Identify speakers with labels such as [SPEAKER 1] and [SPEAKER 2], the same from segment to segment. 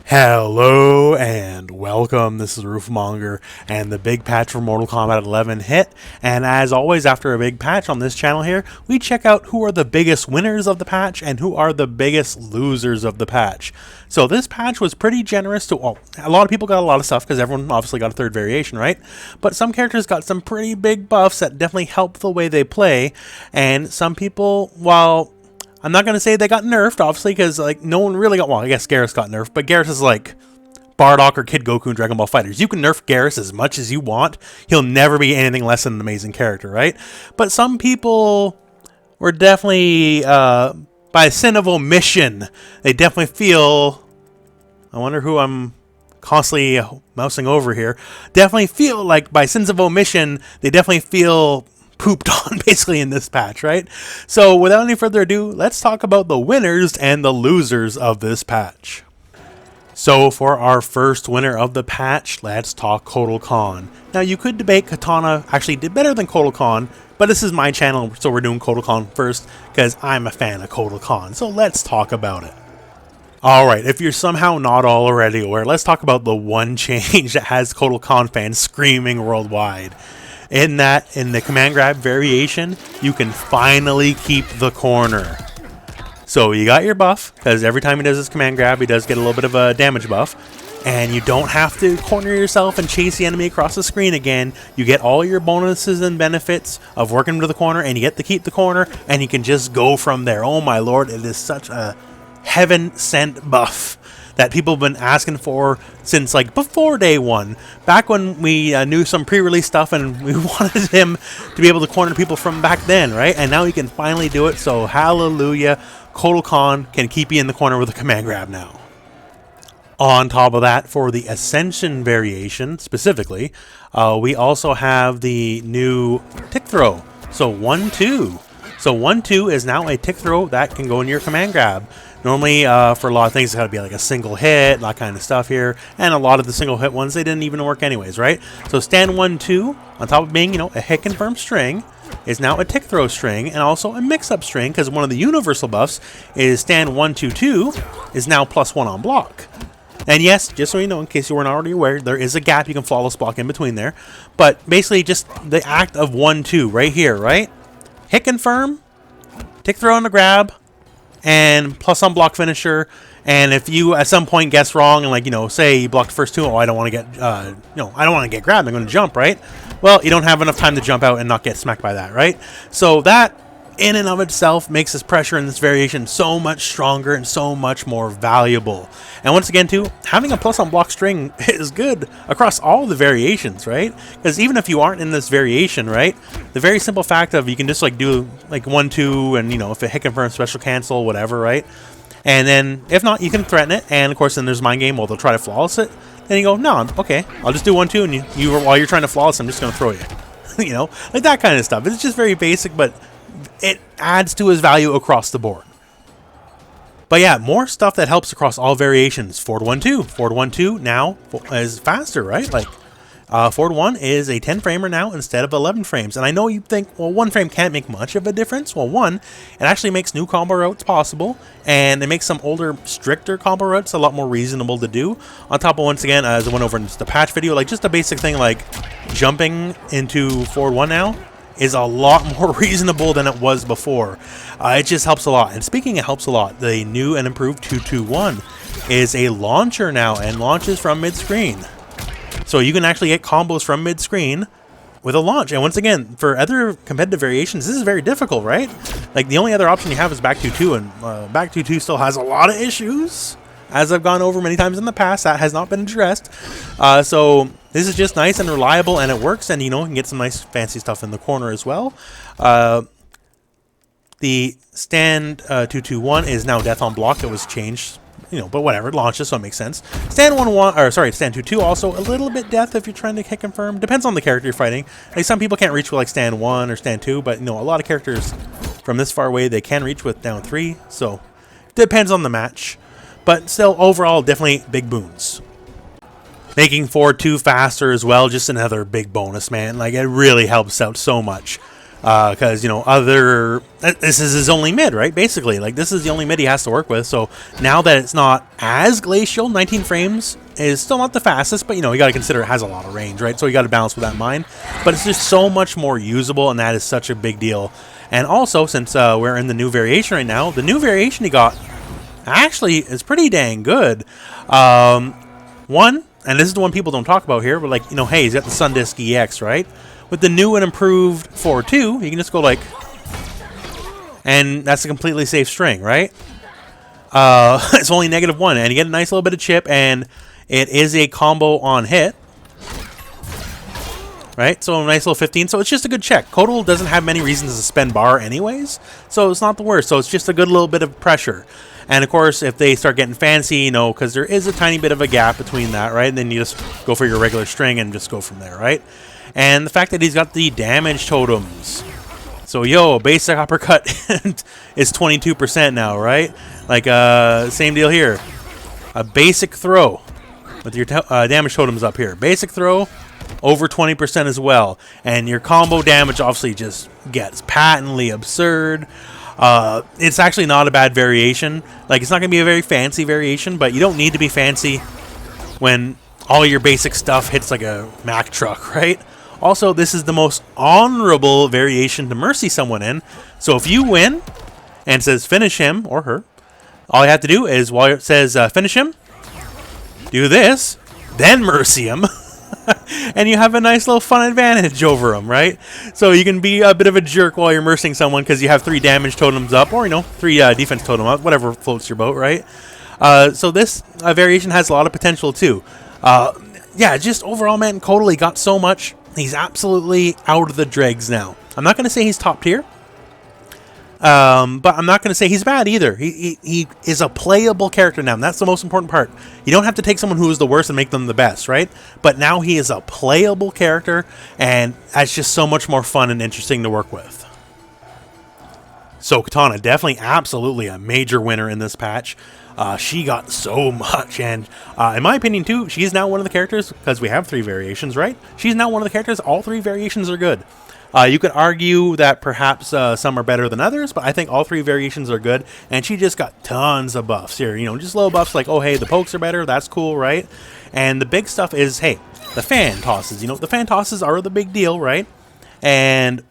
[SPEAKER 1] Hello and welcome. This is Rooflemonger, and the big patch for Mortal Kombat 11 hit. And as always, after a big patch on this channel here, we check out who are the biggest winners of the patch and who are the biggest losers of the patch. So this patch was pretty generous to, well, a lot of people got a lot of stuff because everyone obviously got a third variation, right? But some characters got some pretty big buffs that definitely help the way they play. And some people, while I'm not going to say they got nerfed, obviously, because like no one really got, well, I guess Garrus got nerfed, but Garrus is like Bardock or Kid Goku in Dragon Ball FighterZ. You can nerf Garrus as much as you want. He'll never be anything less than an amazing character, right? But some people were definitely, by sin of omission, they definitely feel, I wonder who I'm constantly mousing over here, definitely feel like by sins of omission, they definitely feel pooped on basically in this patch, right? So without any further ado, let's talk about the winners and the losers of this patch. So for our first winner of the patch, let's talk Kotal Kahn. Now you could debate Kitana actually did better than Kotal Kahn, but this is my channel, so we're doing Kotal Kahn first because I'm a fan of Kotal Kahn. So let's talk about it. Alright, if you're somehow not already aware, let's talk about the one change that has Kotal Kahn fans screaming worldwide. In the command grab variation, you can finally keep the corner. So you got your buff, because every time he does his command grab, he does get a little bit of a damage buff. And you don't have to corner yourself and chase the enemy across the screen again. You get all your bonuses and benefits of working to the corner, and you get to keep the corner, and you can just go from there. Oh my lord, it is such a heaven-sent buff that people have been asking for since like before day one. Back when we knew some pre-release stuff and we wanted him to be able to corner people from back then, right? And now he can finally do it, so hallelujah. Kotal Kahn can keep you in the corner with a command grab now. On top of that, for the Ascension variation specifically, we also have the new tick throw. So 1-2. So 1-2 is now a tick throw that can go in your command grab. Normally, for a lot of things, it's got to be like a single hit, that kind of stuff here. And a lot of the single hit ones, they didn't even work anyways, right? So stand 1-2, on top of being, a hit confirm string, is now a tick throw string and also a mix-up string, because one of the universal buffs is stand 1-2-2 is now +1 on block. And yes, just so you know, in case you weren't already aware, there is a gap you can flawless block in between there. But basically, just the act of 1-2 right here, right? Hit confirm, tick throw on the grab, and plus on block finisher. And if you at some point guess wrong and like say you blocked the first two, oh, I don't want to get I don't want to get grabbed, I'm going to jump, right? Well, you don't have enough time to jump out and not get smacked by that, right? So that in and of itself makes this pressure in this variation so much stronger and so much more valuable. And once again too, having a plus on block string is good across all the variations, right? Because even if you aren't in this variation, right, the very simple fact of you can just like do like 1-2 and if it hit confirm, special cancel, whatever, right? And then if not, you can threaten it, and of course then there's mind game, well, they'll try to flawless it. Then you go, no, okay, I'll just do 1-2, and you while you're trying to flawless, I'm just gonna throw you. Like that kind of stuff. It's just very basic, but it adds to his value across the board. But yeah, more stuff that helps across all variations. Forward 1-2. Forward 1-2 now is faster, right? Like, forward 1 is a 10 framer now instead of 11 frames. And I know you think, well, 1 frame can't make much of a difference. Well, it actually makes new combo routes possible, and it makes some older, stricter combo routes a lot more reasonable to do. On top of, once again, as I went over in the patch video, like just a basic thing like jumping into forward 1 now is a lot more reasonable than it was before. It just helps a lot. And speaking of helps a lot, the new and improved 2-2-1 is a launcher now and launches from mid-screen. So you can actually get combos from mid-screen with a launch. And once again, for other competitive variations, this is very difficult, right? Like the only other option you have is back 2-2, and back 2-2 still has a lot of issues. As I've gone over many times in the past, that has not been addressed. So this is just nice and reliable, and it works, and you can get some nice fancy stuff in the corner as well. The stand 2-2-1 is now death on block. It was changed, but whatever, it launches, so it makes sense. Stand 1-1, or sorry, stand 2-2 also a little bit death if you're trying to hit confirm. Depends on the character you're fighting. Like some people can't reach with like stand 1 or stand 2, but a lot of characters from this far away they can reach with down 3. So depends on the match. But still, overall, definitely big boons. Making forward 2 faster as well, just another big bonus, man. Like, it really helps out so much. Because, you know, this is his only mid, right? Basically, like, this is the only mid he has to work with. So now that it's not as glacial, 19 frames is still not the fastest, but, you know, you got to consider it has a lot of range, right? So you got to balance with that in mind. But it's just so much more usable, and that is such a big deal. And also, since we're in the new variation right now, the new variation he got actually is pretty dang good. One, and this is the one people don't talk about here, but, like, you know, hey, he's got the Sundisk EX, right? With the new and improved 4.2, you can just go like, and that's a completely safe string, right? It's only -1, and you get a nice little bit of chip, and it is a combo on hit, right? So a nice little 15, so it's just a good check. Kotal doesn't have many reasons to spend bar anyways, so it's not the worst, so it's just a good little bit of pressure. And of course, if they start getting fancy, you know, because there is a tiny bit of a gap between that, right? And then you just go for your regular string and just go from there, right? And the fact that he's got the damage totems. So, yo, basic uppercut is 22% now, right? Like, same deal here. A basic throw with your damage totems up here. Basic throw, over 20% as well. And your combo damage obviously just gets patently absurd. It's actually not a bad variation. Like, it's not going to be a very fancy variation, but you don't need to be fancy when all your basic stuff hits like a Mack truck, right? Also, this is the most honorable variation to mercy someone in. So if you win and it says finish him or her, all you have to do is, while it says finish him, do this, then mercy him. And you have a nice little fun advantage over him, right? So you can be a bit of a jerk while you're mercying someone because you have 3 damage totems up, or, you know, 3 defense totem up, whatever floats your boat, right? So this variation has a lot of potential too. Yeah, just overall, man, Kotal got so much. He's absolutely out of the dregs now. I'm not going to say he's top tier, but I'm not going to say he's bad either. He is a playable character now, and that's the most important part. You don't have to take someone who is the worst and make them the best, right? But now he is a playable character, and that's just so much more fun and interesting to work with. So Kitana, definitely, absolutely a major winner in this patch. She got so much, and in my opinion too, she's now one of the characters, because we have 3 variations, right? She's now one of the characters, all 3 variations are good. You could argue that perhaps some are better than others, but I think all 3 variations are good, and she just got tons of buffs here. You know, just little buffs like, oh hey, the pokes are better, that's cool, right? And the big stuff is, hey, the fan tosses. You know, the fan tosses are the big deal, right? And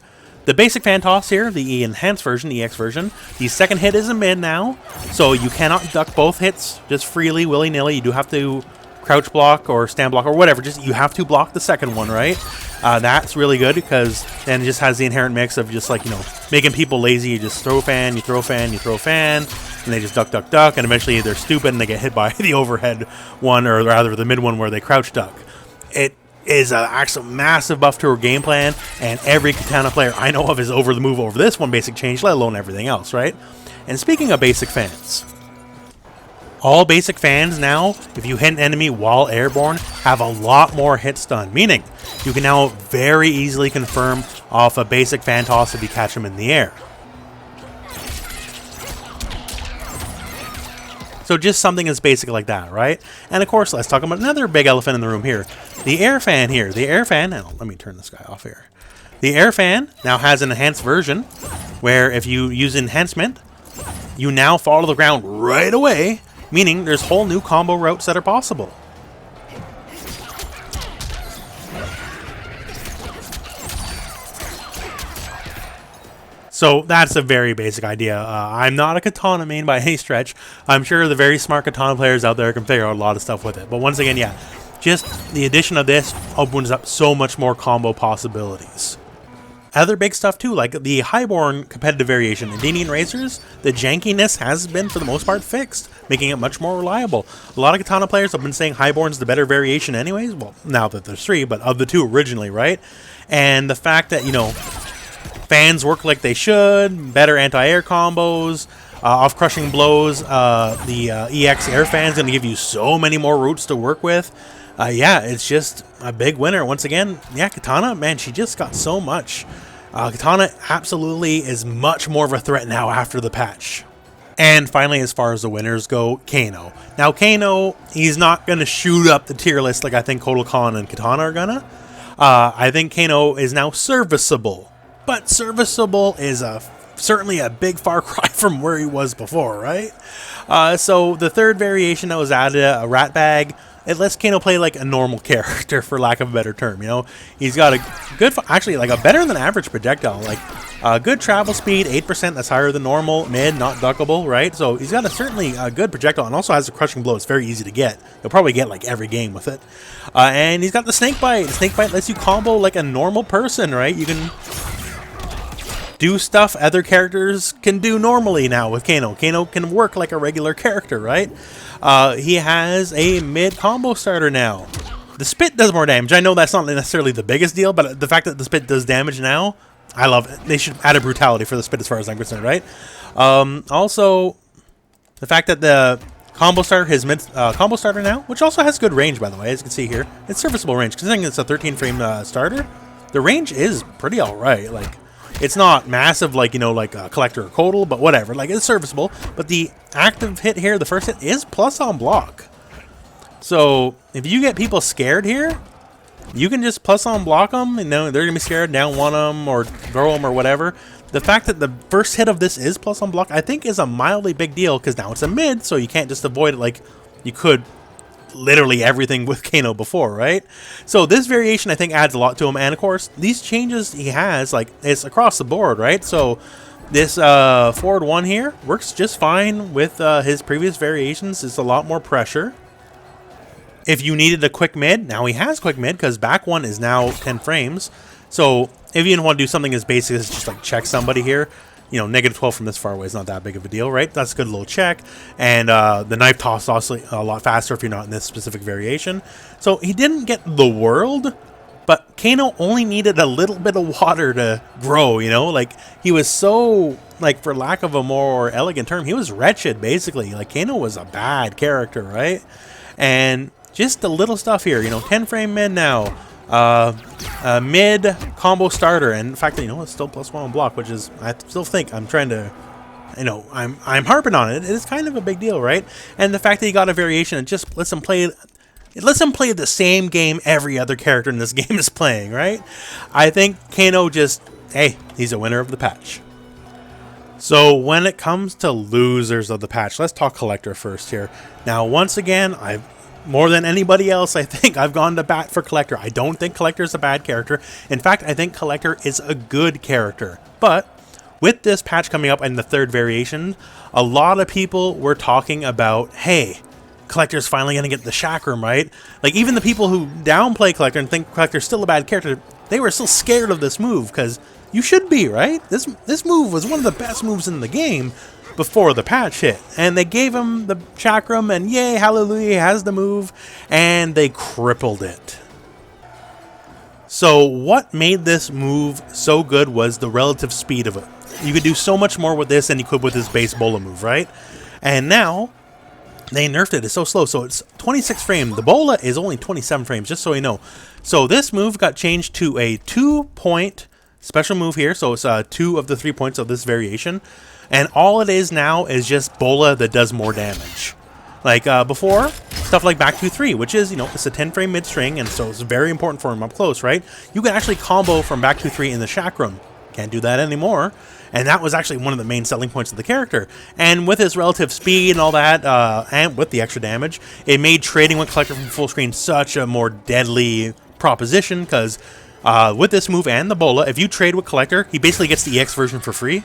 [SPEAKER 1] the basic fan toss here, the enhanced version, the EX version, the second hit is a mid now, so you cannot duck both hits just freely, willy-nilly. You do have to crouch block or stand block or whatever. Just you have to block the second one, right? That's really good because then it just has the inherent mix of just, like, you know, making people lazy. You just throw fan, you throw fan, you throw fan, and they just duck, duck, duck, and eventually they're stupid and they get hit by the overhead one, or rather the mid one where they crouch duck. It is an actual massive buff to her game plan, and every Kitana player I know of is over the move over this one basic change, let alone everything else, right? And speaking of basic fans, all basic fans now, if you hit an enemy while airborne, have a lot more hit stun, meaning you can now very easily confirm off a basic fan toss if you catch them in the air. So just something as basic like that, right? And of course, let's talk about another big elephant in the room here. The air fan here. The air fan, let me turn this guy off here. The air fan now has an enhanced version where if you use enhancement, you now fall to the ground right away, meaning there's whole new combo routes that are possible. So that's a very basic idea. I'm not a Kitana main by any stretch. I'm sure the very smart Kitana players out there can figure out a lot of stuff with it. But once again, yeah, just the addition of this opens up so much more combo possibilities. Other big stuff too, like the highborn competitive variation. In Indian Racers, the jankiness has been, for the most part, fixed, making it much more reliable. A lot of Kitana players have been saying highborn's the better variation anyways. Well, now that there's 3, but of the 2 originally, right? And the fact that, you know, fans work like they should, better anti-air combos, off-crushing blows, the EX air fan's going to give you so many more routes to work with. Yeah, it's just a big winner. Once again, yeah, Kitana, man, she just got so much. Kitana absolutely is much more of a threat now after the patch. And finally, as far as the winners go, Kano. Now, Kano, he's not going to shoot up the tier list like I think Kotal Kahn and Kitana are going to. I think Kano is now serviceable. but serviceable is certainly a big far cry from where he was before, right? So the third variation that was added, a rat bag, it lets Kano play like a normal character, for lack of a better term. You know, he's got a good, actually like a better than average projectile, like good travel speed, 8%. That's higher than normal, mid, not duckable, right? So he's got a certainly a good projectile, and also has a crushing blow. It's very easy to get. You'll probably get like every game with it. And he's got the snake bite. The snake bite lets you combo like a normal person, right? You can do stuff other characters can do normally now with Kano. Kano can work like a regular character, right? He has a mid combo starter now. The spit does more damage. I know that's not necessarily the biggest deal, but the fact that the spit does damage now, I love it. They should add a brutality for the spit as far as I'm concerned, right? Also, the fact that the combo starter, his mid combo starter now, which also has good range, by the way, as you can see here. It's serviceable range. Considering it's a 13 frame starter, the range is pretty alright. Like, it's not massive like, you know, like Kollector or Kotal, but whatever. Like, it's serviceable. But the active hit here, the first hit, is plus on block. So, if you get people scared here, you can just plus on block them. You know, they're going to be scared, down one them, or throw them, or whatever. The fact that the first hit of this is plus on block, I think is a mildly big deal, because now it's a mid, so you can't just avoid it like you could literally everything with Kano before, right? So this variation, I think, adds a lot to him. And of course, these changes he has, like, it's across the board, right? So this forward one here works just fine with his previous variations. It's a lot more pressure. If you needed a quick mid, now he has quick mid, because back one is now 10 frames. So if you didn't want to do something as basic as just like check somebody here, you know, negative 12 from this far away is not that big of a deal, right? That's a good little check. And the knife toss is also a lot faster if you're not in this specific variation. So he didn't get the world, but Kano only needed a little bit of water to grow, you know? Like, he was so, like, for lack of a more elegant term, he was wretched, basically. Like, Kano was a bad character, right? And just the little stuff here, you know, 10 frame mid now. Mid combo starter, and the fact that, you know, it's still +1 on block, which is, I still think I'm trying to, you know, I'm harping on it. It is kind of a big deal, right? And the fact that he got a variation, it just lets him play. It lets him play the same game every other character in this game is playing, right? I think Kano just, hey, he's a winner of the patch. So when it comes to losers of the patch, let's talk Kollector first here. Now, once again, more than anybody else, I think I've gone to bat for Kollector. I don't think Kollector is a bad character. In fact, I think Kollector is a good character. But with this patch coming up and the third variation, a lot of people were talking about, hey, Kollector's finally going to get the chakram, right? Like, even the people who downplay Kollector and think Kollector's still a bad character, they were still scared of this move, because you should be, right? This move was one of the best moves in the game before the patch hit, and they gave him the chakram, and yay, hallelujah, he has the move, and they crippled it. So what made this move so good was the relative speed of it. You could do so much more with this than you could with his base bola move, right? And now they nerfed it. It's so slow. So it's 26 frames. The bola is only 27 frames, just so you know. So this move got changed to a 2-point special move here. So it's 2 of the 3 points of this variation. And all it is now is just bola that does more damage. Like before, stuff like back 2-3, which is, you know, it's a 10 frame mid string, and so it's very important for him up close, right? You can actually combo from back 2-3 in the chakram. Can't do that anymore. And that was actually one of the main selling points of the character. And with his relative speed and all that, and with the extra damage, it made trading with Kollector from full screen such a more deadly proposition, because with this move and the bola, if you trade with Kollector, he basically gets the EX version for free,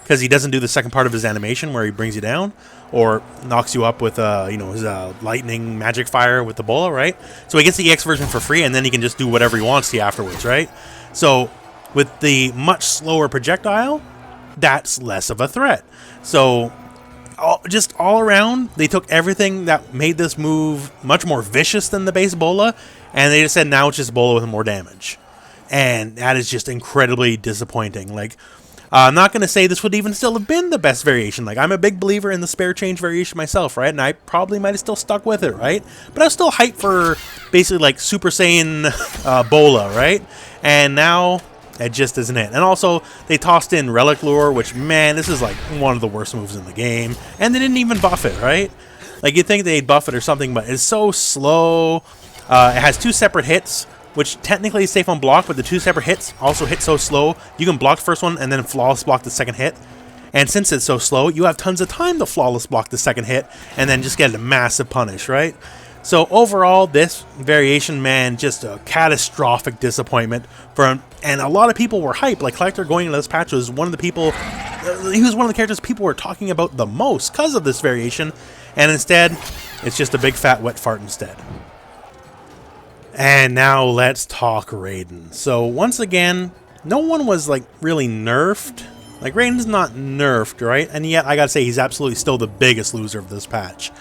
[SPEAKER 1] because he doesn't do the second part of his animation where he brings you down or knocks you up with you know, his lightning magic fire with the bola, right? So he gets the EX version for free, and then he can just do whatever he wants to you afterwards, right? So with the much slower projectile, that's less of a threat. So just all around, they took everything that made this move much more vicious than the base bola, and they just said now it's just bola with more damage. And that is just incredibly disappointing. Like, I'm not going to say this would even still have been the best variation. Like, I'm a big believer in the spare change variation myself, right? And I probably might have still stuck with it, right? But I was still hyped for basically like Super Saiyan bola, right? And now it just isn't it. And also, they tossed in Relic Lure, which, man, this is like one of the worst moves in the game. And they didn't even buff it, right? Like, you'd think they'd buff it or something, but it's so slow. It has 2 separate hits. which technically is safe on block, but the 2 separate hits also hit so slow, you can block the first one and then flawless block the second hit. And since it's so slow, you have tons of time to flawless block the second hit and then just get a massive punish, right? So overall, this variation, man, just a catastrophic disappointment and a lot of people were hyped. Like Kollector going into this patch was one of the people, he was one of the characters people were talking about the most because of this variation, and instead, it's just a big fat wet fart instead. And now let's talk Raiden. So once again, no one was like really nerfed. Like Raiden's not nerfed, right? And yet I gotta say he's absolutely still the biggest loser of this patch.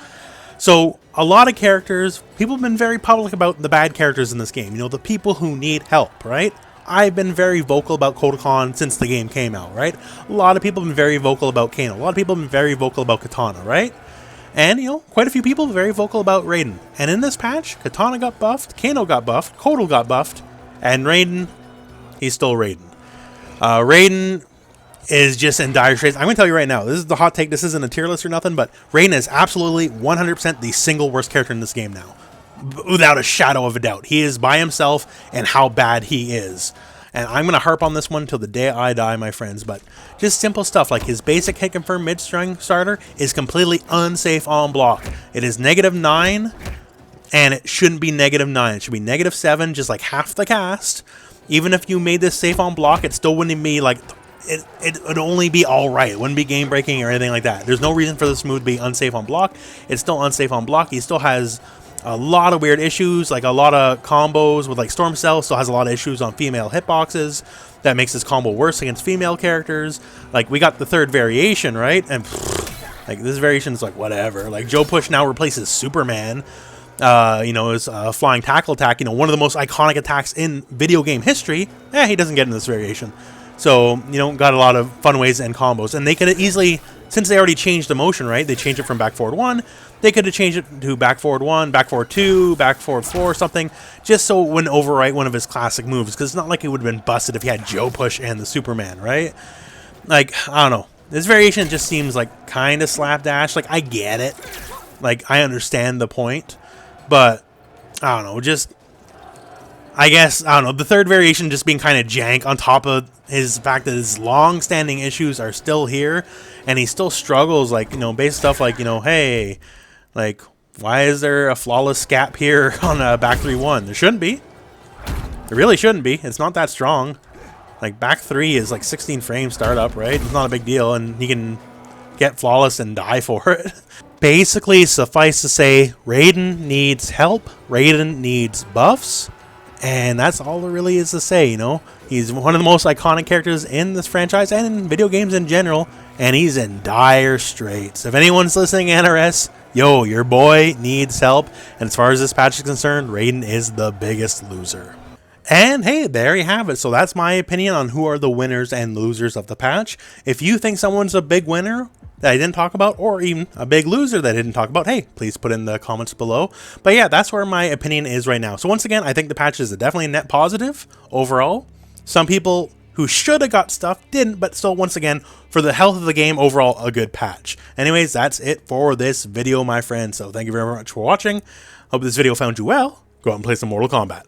[SPEAKER 1] So a lot of characters, people have been very public about the bad characters in this game. You know, the people who need help, right? I've been very vocal about Kotal Kahn since the game came out, right? A lot of people have been very vocal about Kano. A lot of people have been very vocal about Kitana, right? And, you know, quite a few people very vocal about Raiden. And in this patch, Kitana got buffed, Kano got buffed, Kotal got buffed, and Raiden, he's still Raiden. Raiden is just in dire straits. I'm going to tell you right now, this is the hot take, this isn't a tier list or nothing, but Raiden is absolutely 100% the single worst character in this game now. Without a shadow of a doubt. He is by himself and how bad he is. And I'm going to harp on this one till the day I die, my friends, but just simple stuff like his basic hit confirm mid-string starter is completely unsafe on block. It is -9, and it shouldn't be -9. It should be -7, just like half the cast. Even if you made this safe on block, it still wouldn't be like... It would only be alright. It wouldn't be game breaking or anything like that. There's no reason for this move to be unsafe on block. It's still unsafe on block. He still has a lot of weird issues, like a lot of combos with like Storm Cell, still has a lot of issues on female hitboxes. That makes his combo worse against female characters. Like we got the third variation, right? And like this variation is like whatever. Like Joe Push now replaces Superman. You know, his flying tackle attack, you know, one of the most iconic attacks in video game history. He doesn't get in this variation. So, you know, got a lot of fun ways and combos. And they could have easily, since they already changed the motion, right? They changed it from back forward 1. They could have changed it to back forward 1, back forward 2, back forward 4, something. Just so it wouldn't overwrite one of his classic moves. Because it's not like it would have been busted if he had Joe Push and the Superman, right? Like, I don't know. This variation just seems like kind of slapdash. Like, I get it. Like, I understand the point. But, I don't know, just... I guess, I don't know, the third variation just being kind of jank on top of his fact that his long-standing issues are still here, and he still struggles, like, you know, basic stuff like, you know, hey, like, why is there a flawless scap here on back 3-1? There shouldn't be. There really shouldn't be. It's not that strong. Like, back 3 is like 16 frames startup, right? It's not a big deal, and he can get flawless and die for it. Basically, suffice to say, Raiden needs help. Raiden needs buffs. And that's all there really is to say, you know. He's one of the most iconic characters in this franchise and in video games in general. And he's in dire straits. If anyone's listening, NRS, yo, your boy needs help. And as far as this patch is concerned, Raiden is the biggest loser. And hey, there you have it. So that's my opinion on who are the winners and losers of the patch. If you think someone's a big winner that I didn't talk about, or even a big loser that I didn't talk about, hey, please put in the comments below. But yeah, that's where my opinion is right now. So once again, I think the patch is definitely a net positive overall. Some people who should have got stuff didn't, but still, once again, for the health of the game, overall, a good patch. Anyways, that's it for this video, my friends. So thank you very much for watching. Hope this video found you well. Go out and play some Mortal Kombat.